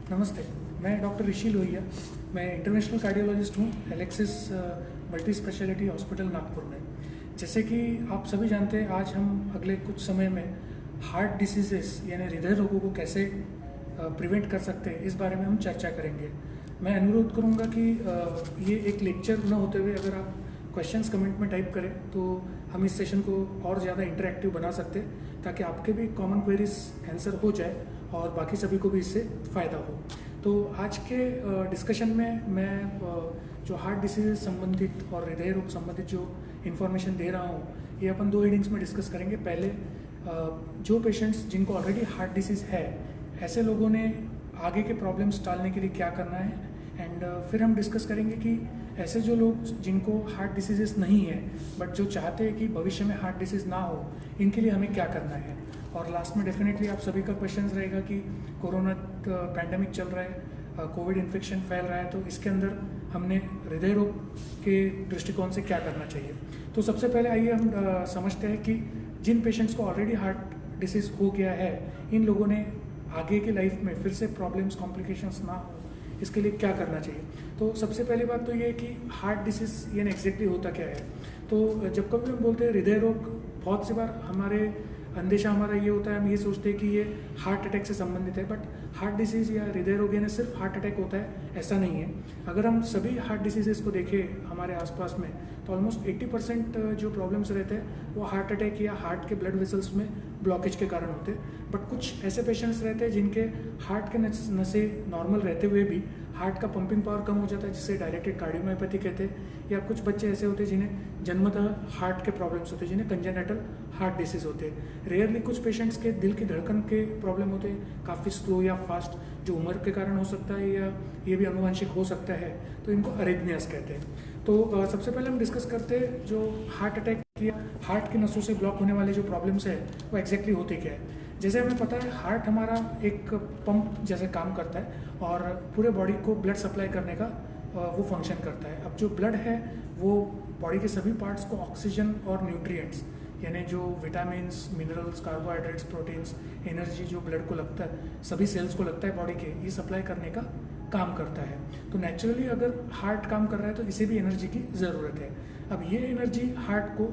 नमस्ते। मैं डॉक्टर ऋषि लोहिया। मैं इंटरनेशनल कार्डियोलॉजिस्ट हूँ Alexis multi speciality hospital Nagpur में। जैसे कि आप सभी जानते हैं, आज हम अगले कुछ समय में हार्ट डिसीजेस यानी हृदय रोगों को कैसे प्रिवेंट कर सकते हैं, इस बारे में हम चर्चा करेंगे। मैं अनुरोध करूँगा कि ये एक लेक्चर न होते हुए अगर आप क्वेश्चंस कमेंट में टाइप करें तो हम इस सेशन को और ज़्यादा इंटरेक्टिव बना सकते हैं, ताकि आपके भी कॉमन क्वेरीज आंसर हो जाए और बाकी सभी को भी इससे फ़ायदा हो। तो आज के डिस्कशन में मैं जो हार्ट डिसीज संबंधित और हृदय रोग संबंधित जो इन्फॉर्मेशन दे रहा हूँ, ये अपन दो हेडिंग्स में डिस्कस करेंगे। पहले जो पेशेंट्स जिनको ऑलरेडी हार्ट डिसीज़ है, ऐसे लोगों ने आगे के प्रॉब्लम्स टालने के लिए क्या करना है, एंड फिर हम डिस्कस करेंगे कि ऐसे जो लोग जिनको हार्ट डिसीजेस नहीं है बट जो चाहते हैं कि भविष्य में हार्ट डिसीज़ ना हो, इनके लिए हमें क्या करना है। और लास्ट में डेफिनेटली आप सभी का क्वेश्चन रहेगा कि कोरोना पैंडेमिक चल रहा है, कोविड इन्फेक्शन फैल रहा है, तो इसके अंदर हमने हृदय रोग के दृष्टिकोण से क्या करना चाहिए। तो सबसे पहले आइए हम समझते हैं कि जिन पेशेंट्स को ऑलरेडी हार्ट डिसीज़ हो गया है, इन लोगों ने आगे की लाइफ में फिर से प्रॉब्लम्स कॉम्प्लिकेशंस ना हो, इसके लिए क्या करना चाहिए। तो सबसे पहली बात तो ये है कि हार्ट डिसीज़ यानी एग्जैक्टली होता क्या है। तो जब कभी हम बोलते हैं हृदय रोग, बहुत सी बार हमारे अंदेशा हमारा ये होता है, हम ये सोचते हैं कि ये हार्ट अटैक से संबंधित है, बट हार्ट डिसीज़ या हृदय रोग यानी सिर्फ हार्ट अटैक होता है, ऐसा नहीं है। अगर हम सभी हार्ट डिसीजेस को देखें हमारे आसपास में, तो ऑलमोस्ट 80% जो प्रॉब्लम्स रहते हैं वो हार्ट अटैक या हार्ट के ब्लड वेसल्स में ब्लॉकेज के कारण होते हैं। बट कुछ ऐसे पेशेंट्स रहते हैं जिनके हार्ट के नसें नॉर्मल रहते हुए भी हार्ट का पंपिंग पावर कम हो जाता है, जिससे डायरेक्टेड कार्डियोमायोपैथी कहते हैं। या कुछ बच्चे ऐसे होते हैं जिन्हें जन्मतः हार्ट के प्रॉब्लम्स होते हैं, जिन्हें कंजेनिटल हार्ट डिसीज़ होते हैं। रेयरली कुछ पेशेंट्स के दिल की धड़कन के प्रॉब्लम होते हैं, काफ़ी स्लो या फास्ट, जो उम्र के कारण हो सकता है या ये भी आनुवंशिक हो सकता है, तो इनको अरेथमियास कहते हैं। तो सबसे पहले हम डिस्कस करते हैं जो हार्ट अटैक या हार्ट की नसों से ब्लॉक होने वाले जो प्रॉब्लम्स है वो एग्जैक्टली होते क्या है। जैसे हमें पता है, हार्ट हमारा एक पंप जैसे काम करता है और पूरे बॉडी को ब्लड सप्लाई करने का वो फंक्शन करता है। अब जो ब्लड है वो बॉडी के सभी पार्ट्स को ऑक्सीजन और न्यूट्रिएंट्स यानी जो vitamins, minerals, carbohydrates, proteins, energy जो ब्लड को लगता है, सभी सेल्स को लगता है बॉडी के, ये सप्लाई करने का काम करता है। तो नेचुरली अगर हार्ट काम कर रहा है तो इसे भी एनर्जी की ज़रूरत है। अब ये एनर्जी हार्ट को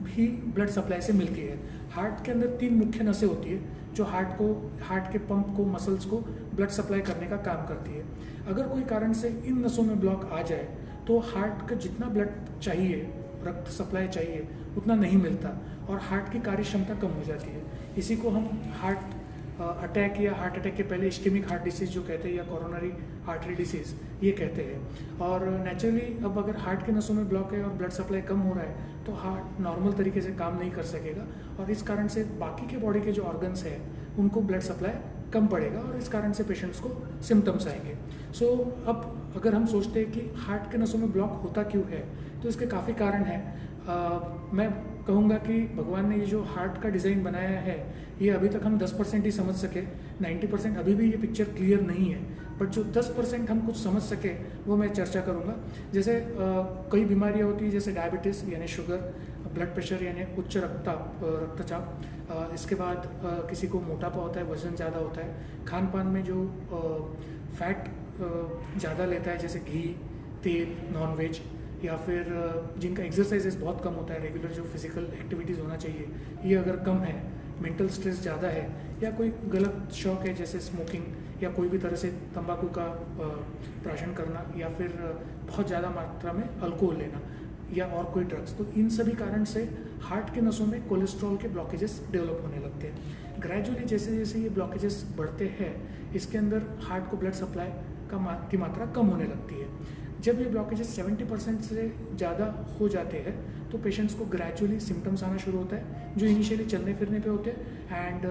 भी ब्लड सप्लाई से मिलती है। हार्ट के अंदर 3 मुख्य नसें होती है जो हार्ट के पंप को, मसल्स को ब्लड सप्लाई करने का काम करती है। अगर कोई कारण से इन नसों में ब्लॉक आ जाए तो हार्ट का जितना ब्लड चाहिए, रक्त सप्लाई चाहिए, उतना नहीं मिलता और हार्ट की कार्य क्षमता कम हो जाती है। इसी को हम हार्ट अटैक या हार्ट अटैक के पहले इस्केमिक हार्ट डिसीज़ जो कहते हैं, या कोरोनरी आर्टरी डिसीज़ ये कहते हैं। और नेचुरली अब अगर हार्ट के नसों में ब्लॉक है और ब्लड सप्लाई कम हो रहा है तो हार्ट नॉर्मल तरीके से काम नहीं कर सकेगा और इस कारण से बाकी के बॉडी के जो ऑर्गन्स हैं उनको ब्लड सप्लाई कम पड़ेगा और इस कारण से पेशेंट्स को सिम्टम्स आएंगे। सो अब अगर हम सोचते हैं कि हार्ट के नसों में ब्लॉक होता क्यों है, तो इसके काफ़ी कारण हैं। मैं कहूँगा कि भगवान ने ये जो हार्ट का डिज़ाइन बनाया है, ये अभी तक हम 10% ही समझ सके, 90% अभी भी ये पिक्चर क्लियर नहीं है। बट जो 10% हम कुछ समझ सके वो मैं चर्चा करूँगा। जैसे कई बीमारियाँ होती हैं, जैसे डायबिटीज़ यानी शुगर, ब्लड प्रेशर यानी उच्च रक्तचाप, इसके बाद किसी को मोटापा होता है, वजन ज़्यादा होता है, खान पान में जो फैट ज़्यादा लेता है जैसे घी, तेल, नॉनवेज, या फिर जिनका एक्सरसाइजेस बहुत कम होता है, रेगुलर जो फिजिकल एक्टिविटीज़ होना चाहिए ये अगर कम है, मेंटल स्ट्रेस ज़्यादा है, या कोई गलत शौक है जैसे स्मोकिंग या कोई भी तरह से तंबाकू का प्राशन करना, या फिर बहुत ज़्यादा मात्रा में अल्कोहल लेना, या और कोई ड्रग्स, तो इन सभी कारण से हार्ट के नसों में कोलेस्ट्रॉल के ब्लॉकेजेस डेवलप होने लगते हैं। ग्रेजुअली जैसे जैसे ये ब्लॉकेजेस बढ़ते हैं, इसके अंदर हार्ट को ब्लड सप्लाई की मात्रा कम होने लगती है। जब ये ब्लॉकेजेस 70% से ज़्यादा हो जाते हैं तो पेशेंट्स को ग्रेजुअली सिम्टम्स आना शुरू होता है, जो इनिशियली चलने फिरने पे होते हैं, एंड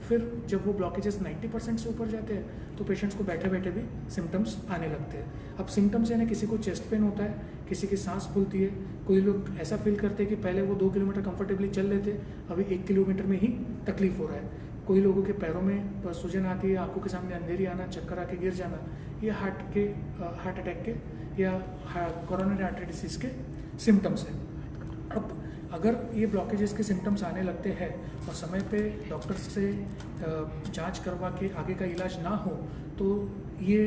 फिर जब वो ब्लॉकेजेस 90% से ऊपर जाते हैं तो पेशेंट्स को बैठे बैठे भी सिम्टम्स आने लगते हैं। अब सिम्टम्स यानी किसी को चेस्ट पेन होता है, किसी की सांस फूलती है, कोई लोग ऐसा फील करते हैं कि पहले वो 2 किलोमीटर कंफर्टेबली चल लेते, अभी 1 किलोमीटर में ही तकलीफ हो रहा है, कोई लोगों के पैरों में सूजन आती है, आंखों के सामने अंधेरी आना, चक्कर आके गिर जाना, ये हार्ट अटैक के या कोरोनरी आर्टरी डिसीज़ के सिम्टम्स हैं। अब अगर ये ब्लॉकेजेस के सिम्टम्स आने लगते हैं और समय पे डॉक्टर से जांच करवा के आगे का इलाज ना हो तो ये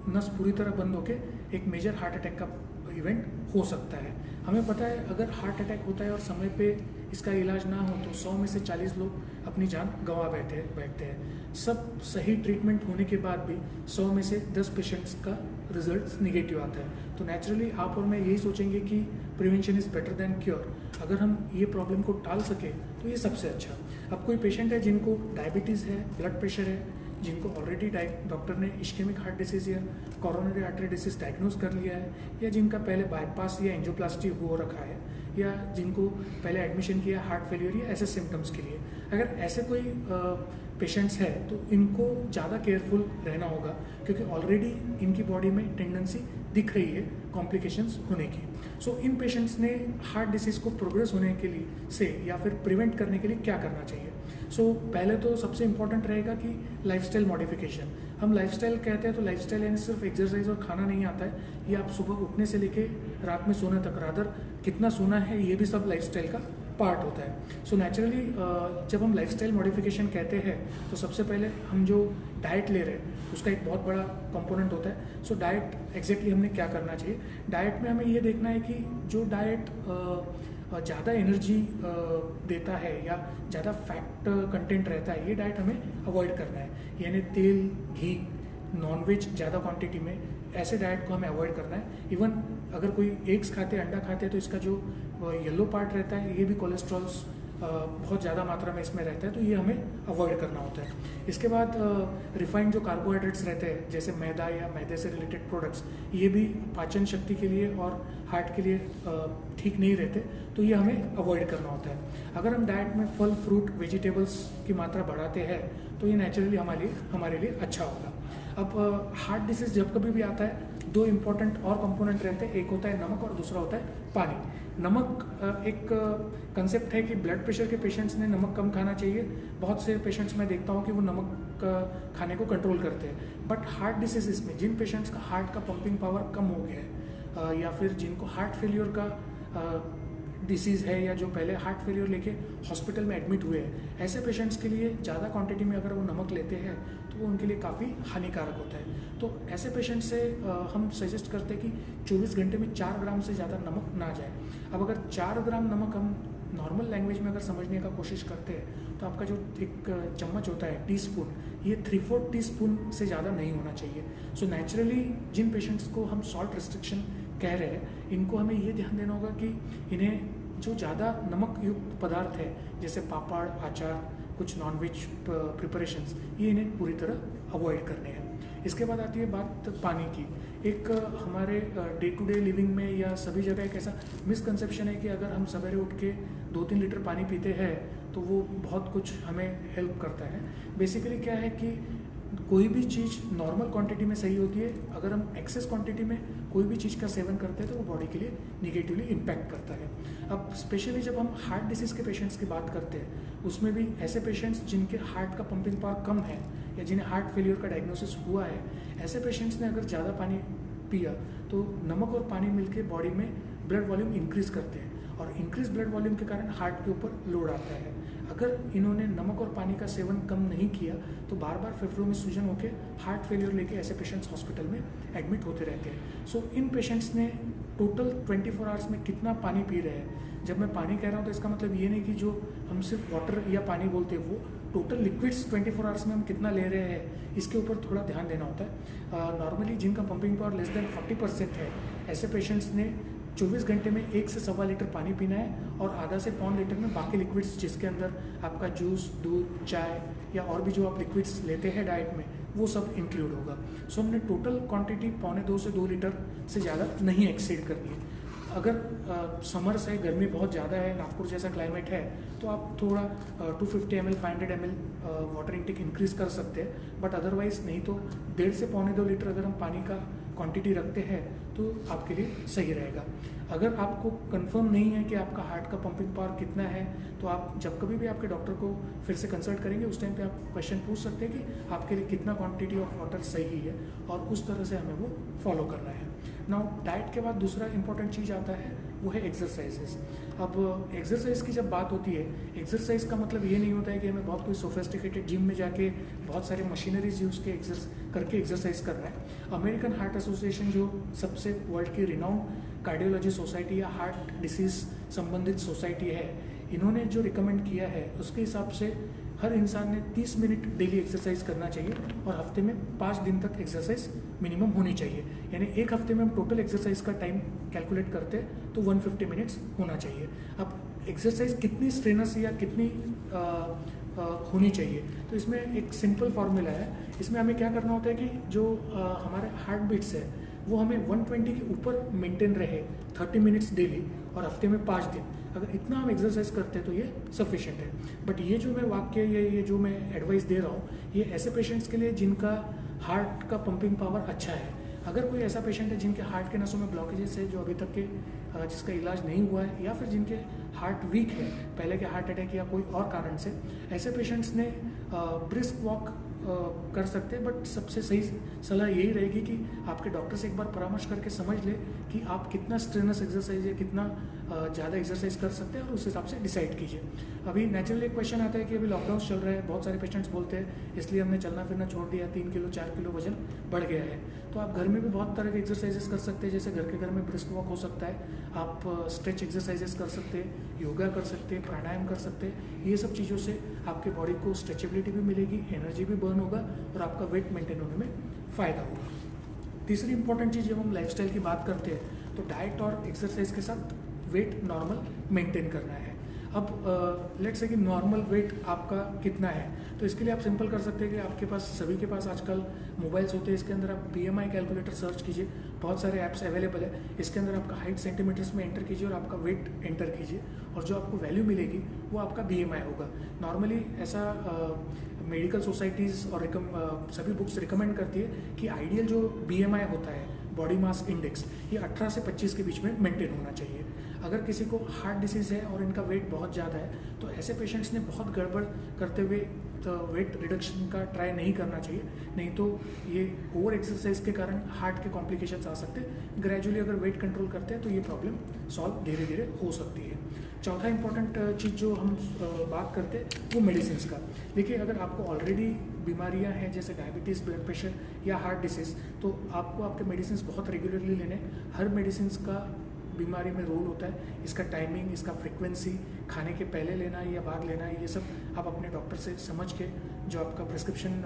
नस पूरी तरह बंद होके एक मेजर हार्ट अटैक का इवेंट हो सकता है। हमें पता है अगर हार्ट अटैक होता है और समय पे इसका इलाज ना हो तो 100 में से 40 लोग अपनी जान गंवा बैठते हैं। सब सही ट्रीटमेंट होने के बाद भी 100 में से 10 पेशेंट्स का रिजल्ट निगेटिव आता है। तो नेचुरली आप और मैं यही सोचेंगे कि prevention is better than cure. अगर हम ये प्रॉब्लम को टाल सके तो ये सबसे अच्छा। अब कोई पेशेंट है जिनको डायबिटीज़ है, ब्लड प्रेशर है, जिनको ऑलरेडी डॉक्टर ने इश्केमिक हार्ट डिसीज़ या कोरोनरी आर्टरी डिसीज़ डायग्नोज कर लिया है, या जिनका पहले बाईपास या एंजियोप्लास्टी हो रखा है, या जिनको पहले एडमिशन किया हार्ट फेलियर या ऐसे सिम्टम्स के लिए, अगर ऐसे कोई पेशेंट्स है तो इनको ज़्यादा केयरफुल रहना होगा क्योंकि ऑलरेडी इनकी बॉडी में टेंडेंसी दिख रही है कॉम्प्लिकेशंस होने की। सो इन पेशेंट्स ने हार्ट डिसीज़ को प्रोग्रेस होने के लिए से या फिर प्रिवेंट करने के लिए क्या करना चाहिए। पहले तो सबसे इम्पॉर्टेंट रहेगा कि लाइफस्टाइल मॉडिफिकेशन। हम लाइफस्टाइल कहते हैं तो लाइफस्टाइल यानी सिर्फ एक्सरसाइज और खाना नहीं आता है, ये आप सुबह उठने से लेके रात में सोने तक, रादर कितना सोना है, ये भी सब लाइफस्टाइल का पार्ट होता है। सो नेचुरली जब हम लाइफस्टाइल मॉडिफिकेशन कहते हैं तो सबसे पहले हम जो डाइट ले रहे हैं उसका एक बहुत बड़ा कंपोनेंट होता है। सो डाइट एग्जैक्टली हमने क्या करना चाहिए। डाइट में हमें ये देखना है कि जो डाइट ज़्यादा एनर्जी देता है या ज़्यादा फैट कंटेंट रहता है, ये डाइट हमें अवॉइड करना है। यानी तेल, घी, नॉनवेज ज़्यादा क्वांटिटी में, ऐसे डाइट को हमें अवॉइड करना है। इवन अगर कोई एग्स खाते हैं, अंडा खाते हैं, तो इसका जो येलो पार्ट रहता है ये भी कोलेस्ट्रॉल्स बहुत ज़्यादा मात्रा में इसमें रहता है, तो ये हमें अवॉइड करना होता है। इसके बाद रिफाइंड जो कार्बोहाइड्रेट्स रहते हैं जैसे मैदा या मैदे से रिलेटेड प्रोडक्ट्स, ये भी पाचन शक्ति के लिए और हार्ट के लिए ठीक नहीं रहते, तो ये हमें अवॉइड करना होता है। अगर हम डाइट में फल, फ्रूट, वेजिटेबल्स की मात्रा बढ़ाते हैं तो ये नेचुरली हमारे लिए अच्छा होगा। अब हार्ट डिसीज़ जब कभी भी आता है, दो इम्पॉर्टेंट और कंपोनेंट रहते हैं, एक होता है नमक और दूसरा होता है पानी। नमक एक कंसेप्ट है कि ब्लड प्रेशर के पेशेंट्स ने नमक कम खाना चाहिए। बहुत से पेशेंट्स मैं देखता हूँ कि वो नमक खाने को कंट्रोल करते हैं, बट हार्ट डिसीज़ में जिन पेशेंट्स का हार्ट का पंपिंग पावर कम हो गया है या फिर जिनको हार्ट फेलियर का डिसीज़ है या जो पहले हार्ट फेलियर लेके हॉस्पिटल में एडमिट हुए हैं, ऐसे पेशेंट्स के लिए ज़्यादा क्वांटिटी में अगर वो नमक लेते हैं तो वो उनके लिए काफ़ी हानिकारक होता है। तो ऐसे पेशेंट से हम सजेस्ट करते हैं कि 24 घंटे में 4 ग्राम से ज़्यादा नमक ना जाए। अब अगर 4 ग्राम नमक हम नॉर्मल लैंग्वेज में अगर समझने का कोशिश करते हैं तो आपका जो एक चम्मच होता है, टीस्पून, ये 3/4 टीस्पून से ज़्यादा नहीं होना चाहिए। सो नेचुरली जिन पेशेंट्स को हम सॉल्ट रिस्ट्रिक्शन कह रहे हैं, इनको हमें ये ध्यान देना होगा कि इन्हें जो ज़्यादा नमक युक्त पदार्थ है जैसे पापड़, अचार, कुछ नॉनवेज प्रिपरेशंस, ये इन्हें पूरी तरह अवॉइड करने हैं। इसके बाद आती है बात पानी की। एक हमारे डे टू डे लिविंग में या सभी जगह एक ऐसा मिसकंसेप्शन है कि अगर हम सवेरे उठ के 2-3 लीटर पानी पीते हैं तो वो बहुत कुछ हमें हेल्प करता है। बेसिकली क्या है कि कोई भी चीज़ नॉर्मल क्वांटिटी में सही होती है, अगर हम एक्सेस क्वांटिटी में कोई भी चीज़ का सेवन करते हैं तो वो बॉडी के लिए निगेटिवली इम्पैक्ट करता है। अब स्पेशली जब हम हार्ट डिसीज़ के पेशेंट्स की बात करते हैं, उसमें भी ऐसे पेशेंट्स जिनके हार्ट का पंपिंग पावर कम है या जिन्हें हार्ट फेलियर का डायग्नोसिस हुआ है, ऐसे पेशेंट्स ने अगर ज़्यादा पानी पिया तो नमक और पानी मिलके बॉडी में ब्लड वॉल्यूम इंक्रीज़ करते हैं और इंक्रीज ब्लड वॉल्यूम के कारण हार्ट के ऊपर लोड आता है। अगर इन्होंने नमक और पानी का सेवन कम नहीं किया तो बार बार फेफड़ों में सूजन होकर हार्ट फेलियर लेके ऐसे पेशेंट्स हॉस्पिटल में एडमिट होते रहते हैं। सो इन पेशेंट्स ने टोटल 24 आवर्स में कितना पानी पी रहे हैं। जब मैं पानी कह रहा हूँ तो इसका मतलब ये नहीं कि जो हम सिर्फ वाटर या पानी बोलते हैं, वो टोटल लिक्विड्स 24 आवर्स में हम कितना ले रहे हैं, इसके ऊपर थोड़ा ध्यान देना होता है। नॉर्मली जिनका पंपिंग पावर लेस देन 40% है, ऐसे पेशेंट्स ने 24 घंटे में 1 से 1.25 लीटर पानी पीना है और आधा से 1.25 लीटर में बाकी लिक्विड्स, जिसके अंदर आपका जूस, दूध, चाय या और भी जो आप लिक्विड्स लेते हैं डाइट में, वो सब इंक्लूड होगा। सो हमने टोटल क्वांटिटी 1.25 से 2 लीटर से ज़्यादा नहीं एक्सीड करनी है। अगर समर्स है, गर्मी बहुत ज़्यादा है, नागपुर जैसा क्लाइमेट है, तो आप थोड़ा 250 ml 500 ml water intake increase कर सकते हैं, बट अदरवाइज़ नहीं तो 1.5 से 1.25 लीटर अगर हम पानी का क्वांटिटी रखते हैं तो आपके लिए सही रहेगा। अगर आपको कंफर्म नहीं है कि आपका हार्ट का पंपिंग पावर कितना है, तो आप जब कभी भी आपके डॉक्टर को फिर से कंसल्ट करेंगे, उस टाइम पे आप क्वेश्चन पूछ सकते हैं कि आपके लिए कितना क्वांटिटी ऑफ वाटर सही है और उस तरह से हमें वो फॉलो करना है। नाउ डाइट के बाद दूसरा इंपॉर्टेंट चीज़ आता है वो है एक्सरसाइजेस। अब एक्सरसाइज की जब बात होती है, एक्सरसाइज का मतलब ये नहीं होता है कि हमें बहुत कोई सोफिस्टिकेटेड जिम में जाके बहुत सारे मशीनरीज यूज़ के करके एक्सरसाइज करना है। अमेरिकन हार्ट एसोसिएशन जो सबसे वर्ल्ड की रिनाउंड कार्डियोलॉजी सोसाइटी या हार्ट डिसीज संबंधित सोसाइटी है, इन्होंने जो रिकमेंड किया है उसके हिसाब से हर इंसान ने 30 मिनट डेली एक्सरसाइज करना चाहिए और हफ्ते में 5 दिन तक एक्सरसाइज मिनिमम होनी चाहिए। यानी एक हफ्ते में हम टोटल एक्सरसाइज का टाइम कैलकुलेट करते हैं तो 150 मिनट्स होना चाहिए। अब एक्सरसाइज कितनी स्ट्रेनस या कितनी होनी चाहिए, तो इसमें एक सिंपल फार्मूला है। इसमें हमें क्या करना होता है कि जो हमारे हार्ट बीट्स है वो हमें 120 के ऊपर मेंटेन रहे 30 मिनट्स डेली और हफ्ते में 5 दिन। अगर इतना हम एक्सरसाइज करते हैं तो ये सफिशिएंट है। बट ये जो मैं वाक्य ये जो मैं एडवाइस दे रहा हूँ, ये ऐसे पेशेंट्स के लिए जिनका हार्ट का पंपिंग पावर अच्छा है। अगर कोई ऐसा पेशेंट है जिनके हार्ट के नसों में ब्लॉकेजेस है जो अभी तक के जिसका इलाज नहीं हुआ है, या फिर जिनके हार्ट वीक है पहले के हार्ट अटैक या कोई और कारण से, ऐसे पेशेंट्स ने ब्रिस्क वॉक कर सकते हैं। बट सबसे सही सलाह यही रहेगी कि आपके डॉक्टर से एक बार परामर्श करके समझ ले कि आप कितना स्ट्रेनस एक्सरसाइज या कितना ज़्यादा एक्सरसाइज कर सकते हैं और उस हिसाब से डिसाइड कीजिए। अभी नेचुरली एक क्वेश्चन आता है कि अभी लॉकडाउन चल रहा है, बहुत सारे पेशेंट्स बोलते हैं इसलिए हमने चलना फिरना छोड़ दिया, 3 किलो 4 किलो वजन बढ़ गया है। तो आप घर में भी बहुत तरह के एक्सरसाइजेस कर सकते हैं, जैसे घर के घर में ब्रिस्क वॉक हो सकता है, आप स्ट्रेच एक्सरसाइजेस कर सकते हैं, योगा कर सकते हैं, प्राणायाम कर सकते हैं। ये सब चीज़ों से आपके बॉडी को स्ट्रेचेबिलिटी भी मिलेगी, एनर्जी भी बर्न होगा और आपका वेट मेंटेन होने में फ़ायदा होगा। तीसरी इंपॉर्टेंट चीज़, जब हम लाइफस्टाइल की बात करते हैं तो डाइट और एक्सरसाइज के साथ वेट नॉर्मल मेंटेन करना है। अब लेट्स से कि नॉर्मल वेट आपका कितना है, तो इसके लिए आप सिंपल कर सकते हैं कि आपके पास सभी के पास आजकल मोबाइल्स होते हैं, इसके अंदर आप BMI कैलकुलेटर सर्च कीजिए, बहुत सारे ऐप्स अवेलेबल है। इसके अंदर आपका हाइट सेंटीमीटर्स में एंटर कीजिए और आपका वेट एंटर कीजिए और जो आपको वैल्यू मिलेगी वो आपका BMI होगा। नॉर्मली ऐसा मेडिकल सोसाइटीज़ और सभी बुक्स रिकमेंड करती है कि आइडियल जो BMI होता है, बॉडी मास इंडेक्स, ये 18 से 25 के बीच में मेंटेन होना चाहिए। अगर किसी को हार्ट डिसीज़ है और इनका वेट बहुत ज़्यादा है तो ऐसे पेशेंट्स ने बहुत गड़बड़ करते हुए तो वेट रिडक्शन का ट्राई नहीं करना चाहिए, नहीं तो ये ओवर एक्सरसाइज के कारण हार्ट के कॉम्प्लिकेशंस आ सकते हैं। ग्रेजुअली अगर वेट कंट्रोल करते हैं तो ये प्रॉब्लम सॉल्व धीरे धीरे हो सकती है। चौथा इंपॉर्टेंट चीज़ जो हम बात करते हैं वो मेडिसिन का। देखिए, अगर आपको ऑलरेडी बीमारियां हैं जैसे डायबिटीज़, ब्लड प्रेशर या हार्ट डिसीज़, तो आपको आपके मेडिसिन बहुत रेगुलरली लेने। हर मेडिसिन का बीमारी में रोल होता है, इसका टाइमिंग, इसका फ्रिक्वेंसी, खाने के पहले लेना है या बाद लेना है, ये सब आप अपने डॉक्टर से समझ के, जो आपका प्रिस्क्रिप्शन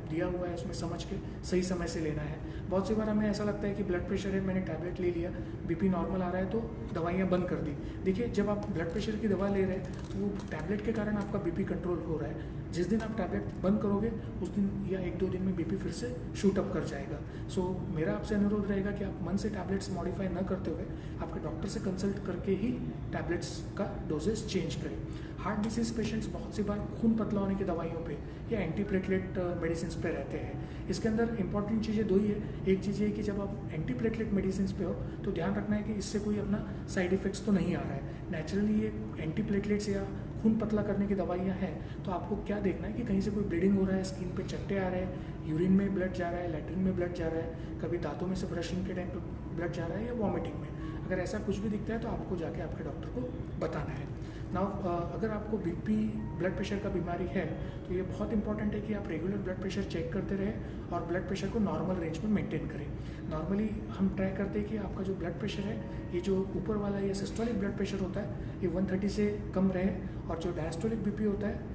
दिया हुआ है उसमें समझ के सही समय से लेना है। बहुत सी बार हमें ऐसा लगता है कि ब्लड प्रेशर है, मैंने टैबलेट ले लिया, BP नॉर्मल आ रहा है तो दवाइयाँ बंद कर दी। देखिए, जब आप ब्लड प्रेशर की दवा ले रहे हैं तो वो टैबलेट के कारण आपका BP कंट्रोल हो रहा है। जिस दिन आप टैबलेट बंद करोगे उस दिन या 1-2 दिन में BP फिर से शूट अप कर जाएगा। सो मेरा आपसे अनुरोध रहेगा कि आप मन से टैबलेट्स मॉडिफाई न करते हुए आपके डॉक्टर से कंसल्ट करके ही टैबलेट्स का डोजेस चेंज करें। हार्ट डिसीज पेशेंट्स बहुत सी बार खून पतला होने की दवाइयों पे या एंटीप्लेटलेट मेडिसिन पे रहते हैं। इसके अंदर इंपॉर्टेंट चीज़ें 2 ही है। एक चीज़ ये कि जब आप एंटीप्लेटलेट मेडिसिन पे हो तो ध्यान रखना है कि इससे कोई अपना साइड इफेक्ट्स तो नहीं आ रहा है। नेचुरली ये एंटीप्लेटलेट्स या खून पतला करने की दवाइयाँ हैं, तो आपको क्या देखना है कि कहीं से कोई ब्लीडिंग हो रहा है, स्किन पे चट्टे आ रहे हैं, यूरिन में ब्लड जा रहा है, लैट्रिन में ब्लड जा रहा है, कभी दांतों में से ब्रशिंग के टाइम पे ब्लड जा रहा है या वॉमिटिंग में। अगर ऐसा कुछ भी दिखता है तो आपको जाके आपके डॉक्टर को बताना है। नाउ अगर आपको BP, ब्लड प्रेशर का बीमारी है तो ये बहुत इंपॉर्टेंट है कि आप रेगुलर ब्लड प्रेशर चेक करते रहें और ब्लड प्रेशर को नॉर्मल रेंज में मेंटेन करें। नॉर्मली हम ट्राई करते हैं कि आपका जो ब्लड प्रेशर है, ये जो ऊपर वाला ये सिस्टोलिक ब्लड प्रेशर होता है, ये 130 से कम रहे, और जो डायस्टोलिक BP होता है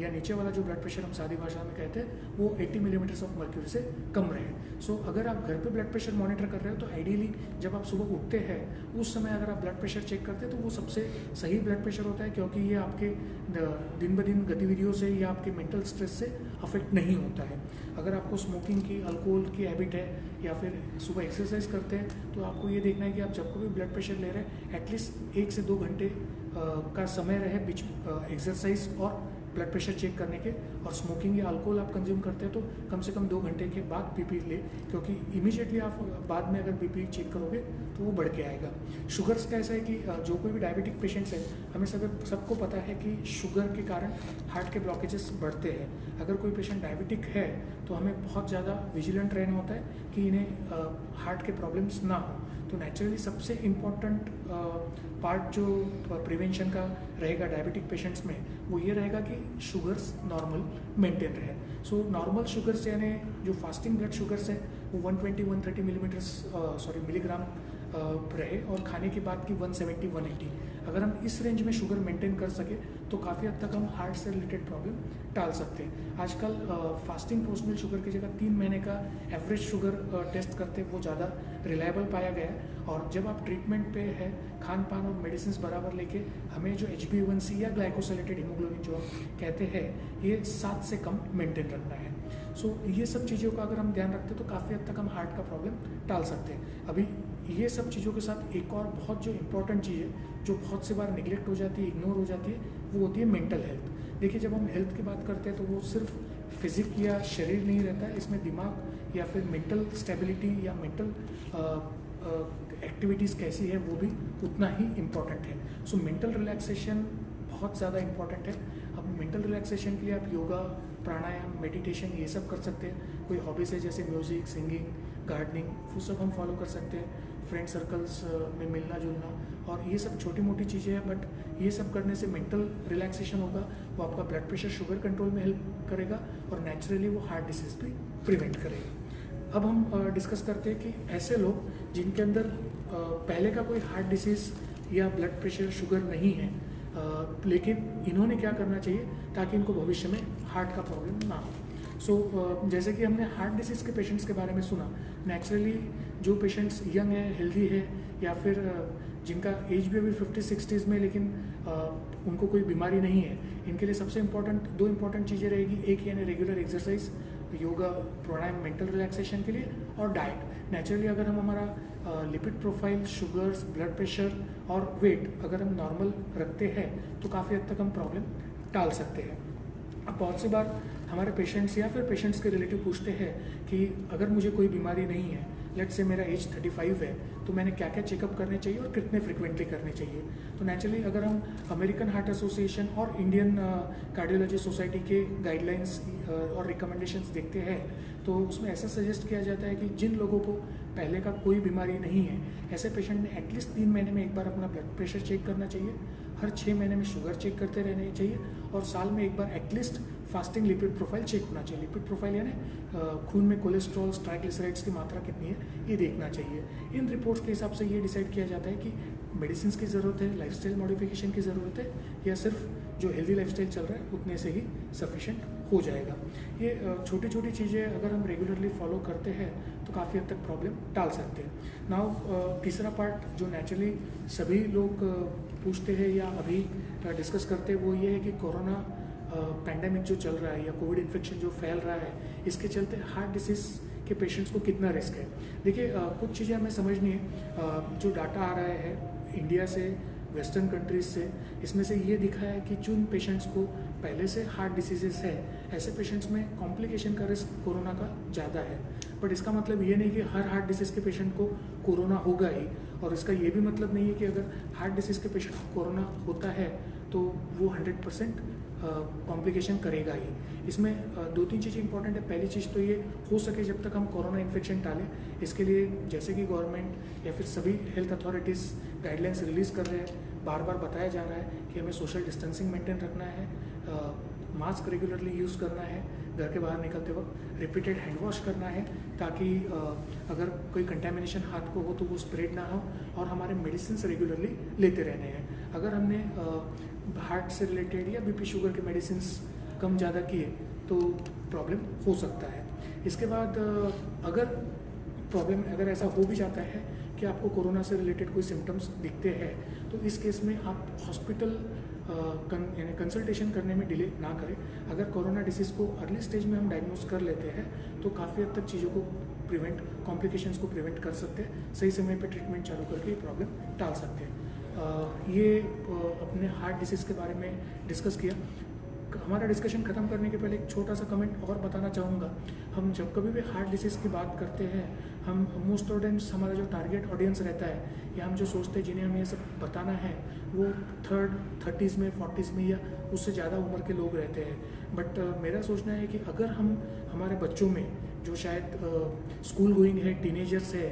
या नीचे वाला जो ब्लड प्रेशर हम सादी भाषा में कहते हैं वो 80 मिलीमीटर ऑफ मर्क्यूरी से कम रहे। सो अगर आप घर पे ब्लड प्रेशर मॉनिटर कर रहे हो तो आइडियली जब आप सुबह उठते हैं उस समय अगर आप ब्लड प्रेशर चेक करते हैं तो वो सबसे सही ब्लड प्रेशर होता है, क्योंकि ये आपके दिन ब दिन गतिविधियों से या आपके मेंटल स्ट्रेस से अफेक्ट नहीं होता है। अगर आपको स्मोकिंग की, अल्कोहल की हैबिट है या फिर सुबह एक्सरसाइज करते हैं तो आपको ये देखना है कि आप जब को भी ब्लड प्रेशर ले रहे हैं एटलीस्ट 1 से 2 घंटे का समय रहे बीच एक्सरसाइज और ब्लड प्रेशर चेक करने के। और स्मोकिंग या अल्कोहल आप कंज्यूम करते हैं तो कम से कम 2 घंटे के बाद BP ले, क्योंकि इमीडिएटली आप बाद में अगर BP चेक करोगे तो वो बढ़ के आएगा। शुगर्स का ऐसा है कि जो कोई भी डायबिटिक पेशेंट्स है, हमें सबको पता है कि शुगर के कारण हार्ट के ब्लॉकेजेस बढ़ते हैं। अगर कोई पेशेंट डायबिटिक है तो हमें बहुत ज़्यादा विजिलेंट रहना होता है कि इन्हें हार्ट के प्रॉब्लम्स ना हो। तो नेचुरली सबसे इम्पॉर्टेंट पार्ट जो प्रिवेंशन का रहेगा डायबिटिक पेशेंट्स में वो ये रहेगा कि शुगर्स नॉर्मल मेंटेन रहे। सो नॉर्मल शुगर्स यानी जो फास्टिंग ब्लड शुगर्स है वो 120-130 मिलीग्राम रहे और खाने के बाद की 170-180। अगर हम इस रेंज में शुगर मेंटेन कर सके तो काफ़ी हद तक हम हार्ट से रिलेटेड प्रॉब्लम टाल सकते हैं। आजकल फास्टिंग पोस्ट मील शुगर की जगह 3 महीने का एवरेज शुगर टेस्ट करते वो ज़्यादा रिलायबल पाया गया है। और जब आप ट्रीटमेंट पे है खान पान और मेडिसिन बराबर लेके हमें जो HbA1c या ग्लाइकोसिलेटेड हीमोग्लोबिन जो हम कहते हैं ये 7 से कम मेंटेन रखना है। सो ये सब चीज़ों का अगर हम ध्यान रखते हैं तो काफ़ी हद तक हम हार्ट का प्रॉब्लम टाल सकते हैं। अभी ये सब चीज़ों के साथ एक और बहुत जो इम्पोर्टेंट चीज़ है जो बहुत सी बार निगलेक्ट हो जाती है, इग्नोर हो जाती है, वो होती है मेंटल हेल्थ। देखिए जब हम हेल्थ की बात करते हैं तो वो सिर्फ फिजिक या शरीर नहीं रहता है, इसमें दिमाग या फिर मेंटल स्टेबिलिटी या मेंटल एक्टिविटीज़ कैसी है वो भी उतना ही इम्पॉर्टेंट है। सो मेंटल रिलैक्सेशन बहुत ज़्यादा इम्पॉर्टेंट है। अब मेंटल रिलैक्सेशन के लिए आप योगा, प्राणायाम, मेडिटेशन ये सब कर सकते हैं। कोई हॉबीज़ है जैसे म्यूज़िक, सिंगिंग, गार्डनिंग, वो सब हम फॉलो कर सकते हैं। फ्रेंड सर्कल्स में मिलना जुलना और ये सब छोटी मोटी चीज़ें हैं, बट ये सब करने से मेंटल रिलैक्सेशन होगा, वो आपका ब्लड प्रेशर, शुगर कंट्रोल में हेल्प करेगा और नेचुरली वो हार्ट डिसीज़ भी प्रिवेंट करेगा। अब हम डिस्कस करते हैं कि ऐसे लोग जिनके अंदर पहले का कोई हार्ट डिसीज़ या ब्लड प्रेशर, शुगर नहीं है, लेकिन इन्होंने क्या करना चाहिए ताकि इनको भविष्य में हार्ट का प्रॉब्लम ना हो। सो जैसे कि हमने हार्ट डिसीज़ के पेशेंट्स के बारे में सुना, नेचुरली जो पेशेंट्स यंग है, हेल्दी है या फिर जिनका एज भी अभी 50-60s में लेकिन उनको कोई बीमारी नहीं है, इनके लिए सबसे इम्पॉर्टेंट 2 इम्पॉर्टेंट चीज़ें रहेगी। एक यानी रेगुलर एक्सरसाइज, योगा, प्राणायाम मेंटल रिलैक्सेशन के लिए, और डाइट। नेचुरली अगर हम हमारा lipid profile, sugars, blood pressure और वेट अगर हम नॉर्मल रखते हैं तो काफ़ी हद तक हम प्रॉब्लम टाल सकते हैं। अब बहुत सी बार हमारे पेशेंट्स या फिर पेशेंट्स के रिलेटिव पूछते हैं कि अगर मुझे कोई बीमारी नहीं है, लेट्स से मेरा एज 35 है, तो मैंने क्या क्या चेकअप करने चाहिए और कितने फ्रिक्वेंटली करने चाहिए। तो नेचुरली अगर हम अमेरिकन हार्ट एसोसिएशन और इंडियन कार्डियोलॉजी सोसाइटी के गाइडलाइंस और रिकमेंडेशंस देखते हैं तो उसमें ऐसा सजेस्ट किया जाता है कि जिन लोगों को पहले का कोई बीमारी नहीं है, ऐसे पेशेंट ने एटलीस्ट 3 महीने में एक बार अपना ब्लड प्रेशर चेक करना चाहिए, हर 6 महीने में शुगर चेक करते रहने चाहिए और साल में एक बार at least fasting lipid profile check होना चाहिए। लिपिड प्रोफाइल यानी खून में कोलेस्ट्रॉल, ट्राइग्लिसराइड्स की मात्रा कितनी है ये देखना चाहिए। इन रिपोर्ट्स के हिसाब से ये डिसाइड किया जाता है कि मेडिसिन की ज़रूरत है, लाइफस्टाइल मॉडिफिकेशन की ज़रूरत है, या सिर्फ जो हेल्दी लाइफस्टाइल चल रहा है उतने से ही सफिशेंट हो जाएगा। ये छोटी छोटी चीज़ें अगर हम रेगुलरली फॉलो करते हैं तो काफ़ी हद तक प्रॉब्लम टाल सकते हैं। नाउ तीसरा पार्ट जो नेचुरली सभी लोग पूछते हैं या अभी डिस्कस करते हैं वो ये है कि कोरोना पैंडेमिक जो चल रहा है या कोविड इन्फेक्शन जो फैल रहा है, इसके चलते हार्ट डिसीज़ के पेशेंट्स को कितना रिस्क है। देखिए कुछ चीज़ें हमें समझनी है। जो डाटा आ रहा है इंडिया से, वेस्टर्न कंट्रीज से, इसमें से ये दिखा है कि जिन पेशेंट्स को पहले से हार्ट डिसीजेस है, ऐसे पेशेंट्स में कॉम्प्लिकेशन का रिस्क कोरोना का ज़्यादा है। बट इसका मतलब ये नहीं कि हर हार्ट डिसीज़ के पेशेंट को कोरोना होगा ही, और इसका ये भी मतलब नहीं है कि अगर हार्ट डिसीज़ के पेशेंट को कोरोना होता है तो वो 100% कॉम्प्लिकेशन करेगा ही। इसमें 2-3 चीज़ें इंपॉर्टेंट है। पहली चीज़ तो ये हो सके जब तक हम कोरोना इन्फेक्शन टालें, इसके लिए जैसे कि गवर्नमेंट या फिर सभी हेल्थ अथॉरिटीज़ गाइडलाइंस रिलीज़ कर रहे हैं, बार बार बताया जा रहा है कि हमें सोशल डिस्टेंसिंग मेंटेन रखना है, मास्क रेगुलरली यूज़ करना है, घर के बाहर निकलते वक्त रिपीटेड हैंड वॉश करना है ताकि अगर कोई कंटेमिनेशन हाथ को हो तो वो स्प्रेड ना हो, और हमारे मेडिसिन रेगुलरली लेते रहने हैं। अगर हमने हार्ट से रिलेटेड या बीपी शुगर के मेडिसिन कम ज़्यादा किए तो प्रॉब्लम हो सकता है। इसके बाद अगर ऐसा हो भी जाता है कि आपको कोरोना से रिलेटेड कोई सिम्टम्स दिखते हैं तो इस केस में आप हॉस्पिटल यानी कंसल्टेशन करने में डिले ना करें। अगर कोरोना डिसीज़ को अर्ली स्टेज में हम डायग्नोज कर लेते हैं तो काफ़ी हद तक चीज़ों को कॉम्प्लिकेशंस को प्रिवेंट कर सकते हैं, सही समय पर ट्रीटमेंट चालू करके ये प्रॉब्लम टाल सकते हैं। ये अपने हार्ट डिसीज़ के बारे में डिस्कस किया। हमारा डिस्कशन ख़त्म करने के पहले एक छोटा सा कमेंट और बताना चाहूँगा। हम जब कभी भी हार्ट डिसीज़ की बात करते हैं, हम मोस्ट ऑडियंस, हमारा जो टारगेट ऑडियंस रहता है या हम जो सोचते हैं जिन्हें हमें ये सब बताना है वो 30s में, 40s में या उससे ज़्यादा उम्र के लोग रहते हैं। बट मेरा सोचना है कि अगर हम हमारे बच्चों में जो शायद स्कूल गोइंग है, टीनेजर्स है,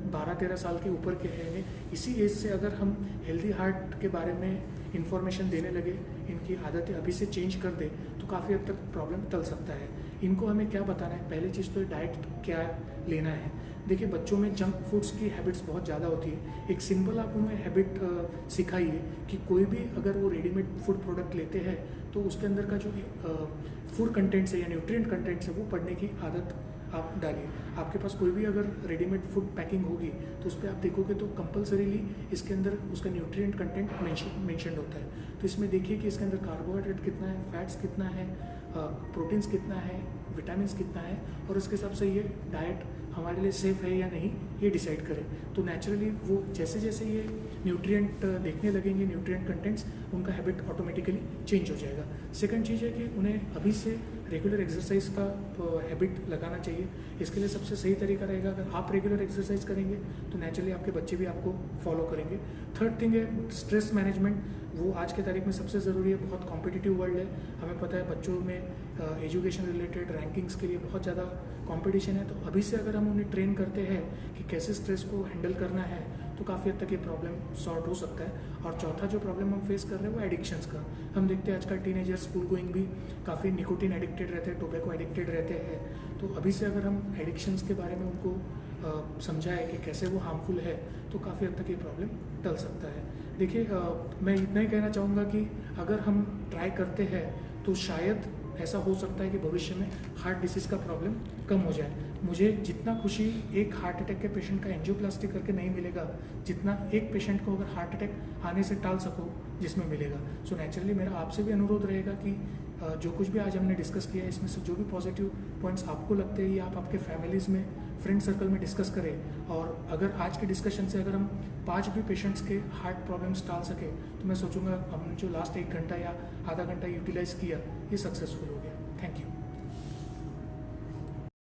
12-13 साल के ऊपर के हैं, इसी एज से अगर हम हेल्दी हार्ट के बारे में इंफॉर्मेशन देने लगे, इनकी आदतें अभी से चेंज कर दे तो काफ़ी हद तक प्रॉब्लम टल सकता है। इनको हमें क्या बताना है, पहली चीज़ तो डाइट क्या लेना है। देखिए बच्चों में जंक फूड्स की हैबिट्स बहुत ज़्यादा होती है। एक सिंपल आप उन्हें हैबिट सिखाइए कि कोई भी अगर वो रेडीमेड फूड प्रोडक्ट लेते हैं तो उसके अंदर का जो फूड कंटेंट्स है या न्यूट्रिएंट कंटेंट्स है वो पढ़ने की आदत आप डालिए। आपके पास कोई भी अगर रेडीमेड फूड पैकिंग होगी तो उस पर आप देखोगे तो कंपलसरीली इसके अंदर उसका न्यूट्रिएंट कंटेंट मेंशन होता है। तो इसमें देखिए कि इसके अंदर कार्बोहाइड्रेट कितना है, फैट्स कितना है, प्रोटीन्स कितना है, विटामिन्स कितना है, और उसके हिसाब से ये डाइट हमारे लिए सेफ़ है या नहीं ये डिसाइड करें। तो नेचुरली वो जैसे जैसे ये न्यूट्रिएंट देखने लगेंगे, न्यूट्रिएंट कंटेंट्स, उनका हैबिट ऑटोमेटिकली चेंज हो जाएगा। सेकंड चीज़ है कि उन्हें अभी से रेगुलर एक्सरसाइज का हैबिट लगाना चाहिए। इसके लिए सबसे सही तरीका रहेगा, अगर आप रेगुलर एक्सरसाइज करेंगे तो नेचुरली आपके बच्चे भी आपको फॉलो करेंगे। थर्ड थिंग है स्ट्रेस मैनेजमेंट, वो आज के तारीख में सबसे ज़रूरी है। बहुत कॉम्पिटिटिव वर्ल्ड है, हमें पता है बच्चों में एजुकेशन रिलेटेड रैंकिंग्स के लिए बहुत ज़्यादा कंपटीशन है। तो अभी से अगर हम उन्हें ट्रेन करते हैं कि कैसे स्ट्रेस को हैंडल करना है तो काफ़ी हद तक ये प्रॉब्लम सॉल्व हो सकता है। और चौथा जो प्रॉब्लम हम फेस कर रहे हैं वो एडिक्शंस का। हम देखते हैं आजकल टीनेजर्स स्कूल गोइंग भी काफ़ी निकोटिन एडिक्टेड रहते हैं, टोबैको एडिक्टेड रहते हैं। तो अभी से अगर हम एडिक्शंस के बारे में उनको समझाएं कि कैसे वो हार्मफुल है तो काफ़ी हद तक ये प्रॉब्लम टल सकता है। देखिए मैं इतना ही कहना चाहूँगा कि अगर हम ट्राई करते हैं तो शायद ऐसा हो सकता है कि भविष्य में हार्ट डिसीज़ का प्रॉब्लम कम हो जाए। मुझे जितना खुशी एक हार्ट अटैक के पेशेंट का एंजियोप्लास्टी करके नहीं मिलेगा, जितना एक पेशेंट को अगर हार्ट अटैक आने से टाल सको जिसमें मिलेगा। सो नेचुरली मेरा आपसे भी अनुरोध रहेगा कि जो कुछ भी आज हमने डिस्कस किया है इसमें से जो भी पॉजिटिव पॉइंट्स आपको लगते हैं या आप आपके फैमिलीज़ में, फ्रेंड सर्कल में डिस्कस करें। और अगर आज के डिस्कशन से अगर हम 5 भी पेशेंट्स के हार्ट प्रॉब्लम्स टाल सके तो मैं सोचूंगा हमने जो लास्ट 1 घंटा या आधा घंटा यूटिलाइज़ किया ये सक्सेसफुल हो गया। Thank you.